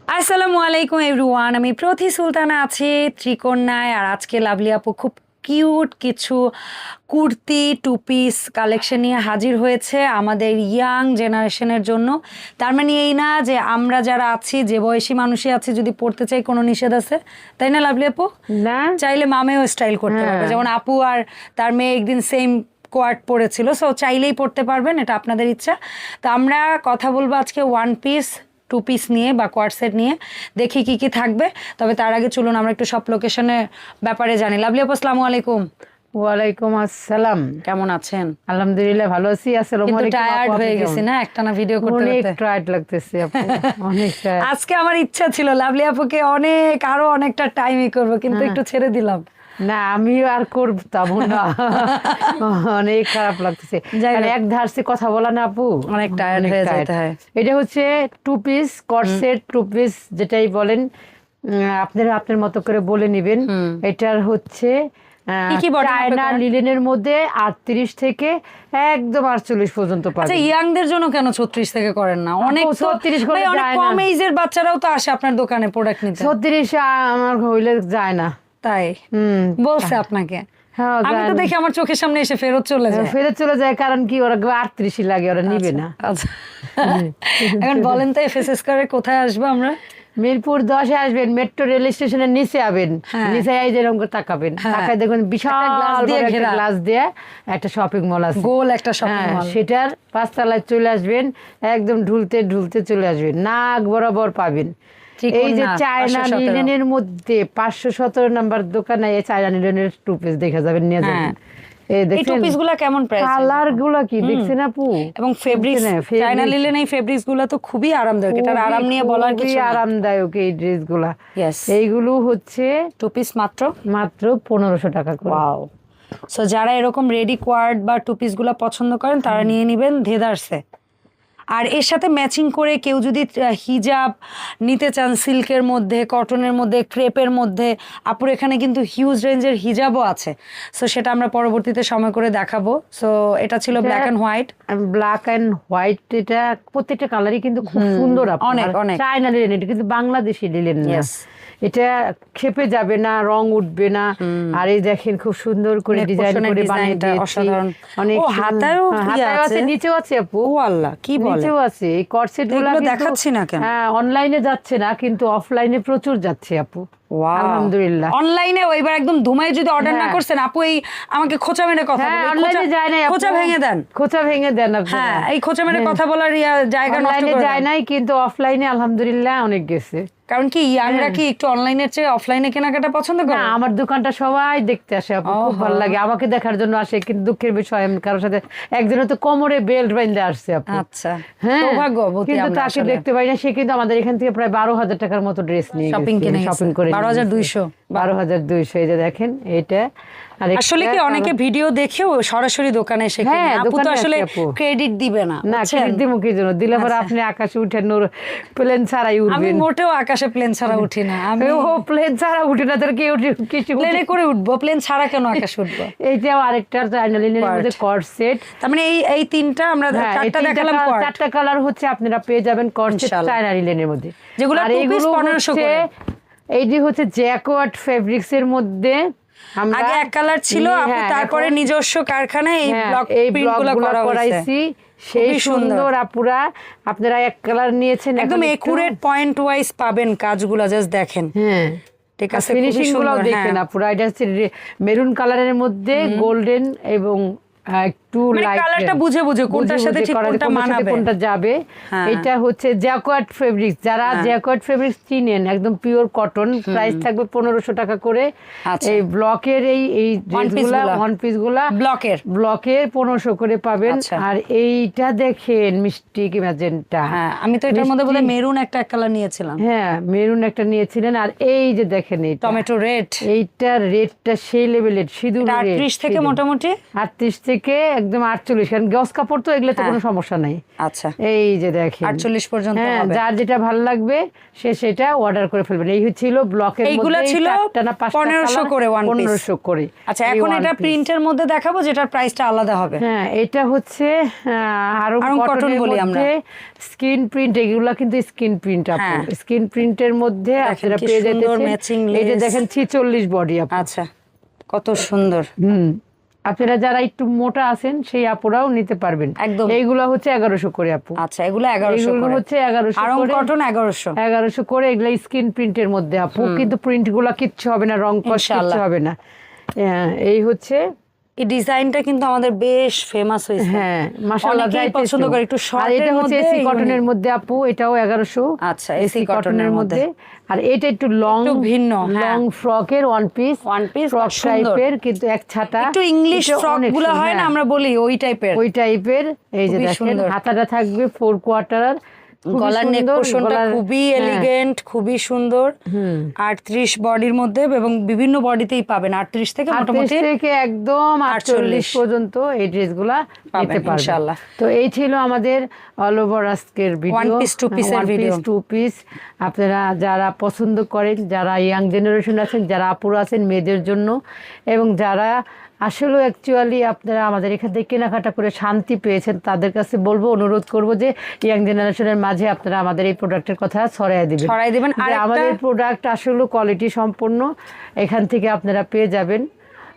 আসসালামু আলাইকুম এভরিওয়ান, আমি প্রতি সুলতানা আছি ত্রিকোণায়। আর আজকে লাভলি আপু খুব কিউট কিছু কুর্তি টু পিস কালেকশন নিয়ে হাজির হয়েছে আমাদের ইয়াং জেনারেশনের জন্য। তার মানে এই না যে আমরা যারা আছি, যে বয়সী মানুষই আছি, যদি পড়তে চাই কোনো নিষেধ আছে, তাই না লাভলি আপু? না, চাইলে মামেও স্টাইল করতে পারবে। যেমন আপু আর তার মেয়ে একদিন সেম কোয়ার্ট পড়েছিল, সো চাইলেই পড়তে পারবেন, এটা আপনাদের ইচ্ছা। তো আমরা কথা বলবো আজকে ওয়ান পিস টু পিস নিয়ে বা কোয়ার্ট সেট নিয়ে, দেখি কি কি থাকবে। তবে তার আগে চলুন আমরা একটু সব লোকেশনের ব্যাপারে জানি। লাভলি আপু আসসালামু আলাইকুম। ওয়ালাইকুম আসসালাম। কেমন আছেন? আলহামদুলিল্লাহ ভালো আছি। আসসালামু কিন্তু আলাইকুম। টায়ার্ড হয়ে গেছি না একটানা ভিডিও করতে অনেক করতে? টায়ার্ড লাগতেছে আপু, অনেক tired। আজকে আমার ইচ্ছা ছিল লাভলি আপুকে আরো অনেকটা টাইমই করব, কিন্তু একটু ছেড়ে দিলাম। না, আমিও আর করতাম না, অনেক খারাপ লাগতেছে। যাই হোক। এক ধারসে কথা বলা না আপু, অনেক টায়ার্ড হয়ে যেতে হয়। এটা হচ্ছে টু পিস কট সেট, টু পিস যেটাই বলেন আপনারা আপনার মতো করে বলে নেবেন। এটার হচ্ছে কি কি body mappে চায়না করা? লিলেনের মধ্যে 38 থেকে একদম 48 পর্যন্ত আচ্ছা, পাবেন। ইয়াংদের জন্য কেন 36 থেকে করেন না? অনেক তো 36 করে ভাই, অনেক যায় কম না। এইজের বাচ্চারাও তো আসে আপনার দোকানে প্রোডাক্ট নিতে। 36 আমার হইলে যায় না। তাই বলছে আপনাকে? হ্যাঁ, আমি তো যায় না। দেখি আমার চোখের সামনে এসে ফেরত চলে যায়। ফেরত চলে যায়, কারণ কি ওরা 38 লাগে, ওরা নিবে না। আচ্ছা, এখন বলেন তো এফএসএস করে কোথায় আসবো আমরা? মিরপুর 10-এ আসবেন, মেট্রো রেল স্টেশনের নিচে আবেন, হ্যাঁ। নিচে এই যেরকম করে তাকাবেন, তাকায় দেখবেন বিশাল গ্লাস দিয়ে বড় একটা ঘেরা। গ্লাস দিয়ে একটা শপিং মল আছে, গোল একটা শপিং হ্যাঁ, মল। সেটার 5 তলায় চলে আসবেন, একদম ঢুলতে ঢুলতে চলে আসবেন, নাক বরাবর পাবেন। এই যে ত্রিকোণা, চায়না 517 লিলেনের মধ্যে 517 নাম্বার দোকানে এই চায়না লিলেনের টু পিস দেখা যাবেন, নিয়ে যাবেন। এই এই টু দেখছেন পিস গুলা কেমন প্রাইস? কালার গুলা কি দেখছেন আপু? এবং ফেব্রিক্স, দেখছেন, চায়না fabrics লিলেন এই ফেব্রিক্স গুলা তো খুবই আরামদায়ক। এটার আরাম নিয়ে বলার খুবই কিছু নেই। আরামদায়ক এই ড্রেস গুলা। Yes. এইগুলো হচ্ছে টু পিস মাত্র মাত্র 1500 টাকা করে। ওয়াও। সো যারা এরকম রেডি কোয়ার্ড বা টু পিস গুলা পছন্দ করেন, তারা নিয়ে নেবেন ধেদারসে। আর এর সাথে ম্যাচিং করে কেউ যদি হিজাব নিতে চান, সিল্কের মধ্যে, কটনের মধ্যে, ক্রেপের মধ্যে, আপুর এখানে কিন্তু হিউজ রেঞ্জের হিজাবও আছে। সো সেটা আমরা পরবর্তীতে সময় করে দেখাবো। সো এটা ছিল black and white. Black and white, এটা প্রত্যেকটা কালারই কিন্তু খুব সুন্দর আপু। অনেক, আর অনেক। চায়না লিলেন, এটা কিন্তু বাংলাদেশি লিলেন না। Yes. এটা খেপে যাবে না, রং উঠবে না। আর এই দেখেন খুব সুন্দর করে Neck ডিজাইন portion এর করে বানিয়ে ডিজাইনটা দিয়েছি। অসাধারণ। অনেক ও, হাতায়ও ইয়ে হাতায়ও আছে, আছে? নিচেও আছে আপু। ও আল্লাহ, কি বলে? নিচেও আছে। এই কটসেট গুলো এগুলো দেখাচ্ছি না কেন? হ্যাঁ, অনলাইনে যাচ্ছে না, কিন্তু অফলাইনে প্রচুর যাচ্ছে আপু। আলহামদুলিল্লাহ। অনলাইনে এবার একদম ধুমায় যদি অর্ডার না হ্যাঁ। করছেন, আপু এই আমাকে খোঁচা মেরে কথা হ্যাঁ, বলে, অনলাইনে যায় নাই আপু। খোঁচা ভেঙে দেন। খোঁচা ভেঙে দেন আপনারা। হ্যাঁ, এই খোঁচা মেরে কথা বলার জায়গা নষ্ট অনলাইনে করে যায় দেন। নাই, কিন্তু অফলাইনে আলহামদুলিল্লাহ অনেক গেছে। কারণ কি ইয়াংরা কি একটু অনলাইনের চেয়ে অফলাইনে কেনাকাটা পছন্দ করে? না, আমার দোকানটা সবাই দেখতে আসে আপু, খুব ভালো লাগে, আমাকে দেখার জন্য আসে। কিন্তু দুঃখের বিষয়, আমি কারোর সাথে একজনের তো কোমরে বেল্ট বাইন্ধে আসছে আপু। আচ্ছা, হ্যাঁ, সৌভাগ্যবতী কিন্তু আমরা তাকে আসলে। দেখতে পাই না। সে কিন্তু আমাদের এখান থেকে প্রায় 12,000 টাকার মতো ড্রেস নিয়ে শপিং কিনে শপিং করে 12,200। 12,200। এই যে দেখেন এটা। আর আসলে কি অনেকে ভিডিও দেখেও সরাসরি দোকানে এসে কিনে। হ্যাঁ, আপু তো দোকানে আসলে আসে আপু। ক্রেডিট দিবে না, না, বুঝছেন? ক্রেডিট দিব কি জন্য? দিলে পরে আপনি আকাশে উঠে প্লেন ছাড়াই আমি উঠবেন। মোটেও আকাশে প্লেন ছাড়া উঠি না। আমি ও প্লেন ছাড়া উঠে না, তার কি উঠে কিছু প্লেনে করে উঠবো, প্লেন ছাড়া কেন আকাশে উঠবো? এইটাও আরেকটা চায়না লিনেনের মধ্যে কট সেট। তার মানে এই তিনটা আমরা চারটা দেখালাম কোয়ার্ড। 4টা কালার হচ্ছে আপনারা পেয়ে যাবেন কট সেট ইনশাআল্লাহ। চায়না লিনেনের মধ্যে। যেগুলো আর two piece এইগুলো 1500 হচ্ছে, করে। এইটি হচ্ছে জ্যাকওয়ার্ড ফেব্রিক্স এর মধ্যে। আমরা আগে এক কালার ছিল আপু, হ্যাঁ, তারপরে এখন নিজস্ব কারখানায় এই হ্যাঁ, ব্লক এই প্রিন্ট গুলো ব্লকগুলো করা করাইছি। হয়েছে। সেই খুবই সুন্দর। সুন্দর আপুরা, আপনারা এক কালার নিয়েছেন, একদম এখন একটু- একুরেট পয়েন্ট ওয়াইজ পাবেন কাজগুলো, জাস্ট দেখেন। হ্যাঁ, ঠিক আছে, ফিনিশিং খুবই গুলো সুন্দর। দেখেন হ্যাঁ। আপুরা। এটা হচ্ছে মেরুন কালারের মধ্যে গোল্ডেন এবং একটু মানে লাইট কালারটা বুঝে বুঝে কোনটার সাথে ঠিক কোনটা মানাবে। কোনটা যাবে। হ্যাঁ। এটা হচ্ছে জ্যাকওয়ার্ড ফেব্রিক্স। যারা জ্যাকওয়ার্ড ফেব্রিক্স চিনেন, একদম পিওর কটন, প্রাইস থাকবে 1500 টাকা করে। আচ্ছা। এই ব্লকের এই ড্রেসগুলা, ওয়ান পিস গুলা ব্লকের 1500 করে পাবেন। আচ্ছা। আর এইটা দেখেন মিষ্টি ম্যাজেন্টা। হ্যাঁ, আমি তো এটার মধ্যে বোধহয় মেরুন একটা কালার নিয়েছিলাম। হ্যাঁ, মেরুন একটা নিয়েছিলেন। আর এই যে দেখেন এইটা, টমেটো রেড। এইটার রেটটা সেই লেভেলের, সিঁদুর রেট। 38 থেকে মোটামুটি 38 থেকে একদম 48, কারণ গজ কাপড় তো এগুলোতে কোনো সমস্যা নাই। আচ্ছা, এই যে দেখেন 48 পর্যন্ত হ্যাঁ, হবে। যার যেটা ভালো লাগবে সে সেটা অর্ডার করে ফেলবেন। এই ছিল ব্লকের মধ্যে এইগুলা ছিল 4টা না 5টা 1500 করে one piece। 1500 করে। আচ্ছা, এই এখন one এটা piece। প্রিন্টের মধ্যে দেখাবো যেটার প্রাইসটা আলাদা হবে। হ্যাঁ, এটা হচ্ছে আরং আরং কটন কটনের বলি আমরা। মধ্যে স্ক্রিন প্রিন্ট, এগুলা কিন্তু স্ক্রিন প্রিন্ট আপু। হ্যাঁ। স্ক্রিন প্রিন্টের মধ্যে দেখেন আপনারা কি পেয়ে সুন্দর যেতেছেন। matching এটা lace। দেখেন 46 বডি আপু। আচ্ছা, কত সুন্দর। আপনারা যারা একটু মোটা আছেন সেই আপুরাও নিতে পারবেন। একদম। এইগুলো হচ্ছে 1100 করে আপু। আচ্ছা, এগুলো 1100 এগুলো করে। হচ্ছে 1100 আরং করে। কটন 1100। 1100 করে, এগুলা স্ক্রিন প্রিন্টের মধ্যে আপু, কিন্তু প্রিন্ট গুলা কিচ্ছু হবে না, রং কস ইনশাআল্লাহ। কিচ্ছু হবে না। এই হচ্ছে এই ডিজাইনটা কিন্তু আমাদের বেশ ফেমাস হয়েছে। হ্যাঁ, মাশাআল্লাহ, অনেকেই যাইতেছে। পছন্দ করে একটু আর শর্টের এটা হচ্ছে মধ্যে এসি কটনের মধ্যে আপু, এটাও 1100। আচ্ছা, এসি কটনের মধ্যে। আর এটা একটু লং, একটু ভিন্ন, হ্যাঁ। লং ফ্রকের one piece, One piece, frock সুন্দর। টাইপের, কিন্তু এক ছাতা, একটু ইংলিশ এটা ফ্রক অনেক গুলো সুন্দর, হয় না হ্যাঁ। আমরা বলি, ওই টাইপের। ওই টাইপের। এই যে খুবই দেখেন সুন্দর। হাতাটা থাকবে 4 কোয়ার্টার, গলার নেক পোর্শনটা খুবই এলিগেন্ট, খুবই সুন্দর। 38 বডির মধ্যে এবং বিভিন্ন বডিতেই পাবেন, 38 থেকে মোটামুটি থেকে একদম 48 পর্যন্ত এই ড্রেসগুলা নিতে পারবেন ইনশাআল্লাহ। তো এই ছিল আমাদের অল ওভার আজকের video, One piece, two piece এর ভিডিও। 2 পিস। আপনারা যারা পছন্দ করেন, যারা ইয়াং জেনারেশন আছেন, যারা আপুরা আছেন মেয়েদের জন্য, এবং যারা আসলে অ্যাকচুয়ালি আপনারা আমাদের এখান থেকে কেনাকাটা করে শান্তি পেয়েছেন, তাদের কাছে বলবো, অনুরোধ করব যে ইয়াং জেনারেশনের মাঝে আপনারা আমাদের এই প্রোডাক্টের কথা ছড়াই দিবেন। আর আমাদের প্রোডাক্ট আসলে কোয়ালিটি সম্পন্ন, এখান থেকে আপনারা পেয়ে যাবেন।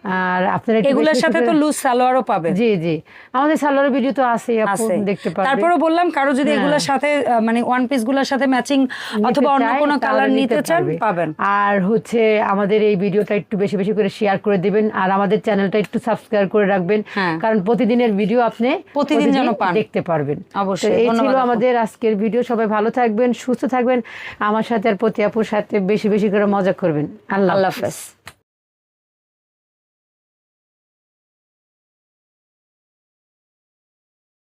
আর আপনারা একটু এগুলোর বেশি সাথে করে- তো লুজ সালোয়ারও পাবেন। জি জি, আমাদের সালোয়ারের ভিডিও তো আছেই আপু, আছে। দেখতে পারবেন। তারপরে বললাম কারো যদি এগুলোর সাথে মানে ওয়ান পিস গুলোর সাথে ম্যাচিং অথবা অন্য চায়, কোনো তাহলে কালার নিতে চান পারবে। পাবেন। আর হচ্ছে আমাদের এই ভিডিওটা একটু বেশি বেশি করে শেয়ার করে দিবেন, আর আমাদের চ্যানেলটা একটু সাবস্ক্রাইব করে রাখবেন, হ্যাঁ। কারণ প্রতিদিনের ভিডিও আপনি প্রতিদিন যেন পান। দেখতে পারবেন। অবশ্যই, তো এই ধন্যবাদ ছিল আপু। আমাদের আজকের ভিডিও। সবাই ভালো থাকবেন, সুস্থ থাকবেন, আমার সাথে আর প্রতি আপুর সাথে বেশি বেশি করে মজা করবেন। আল্লাহ আল্লাহ হাফেজ। হাফেজ।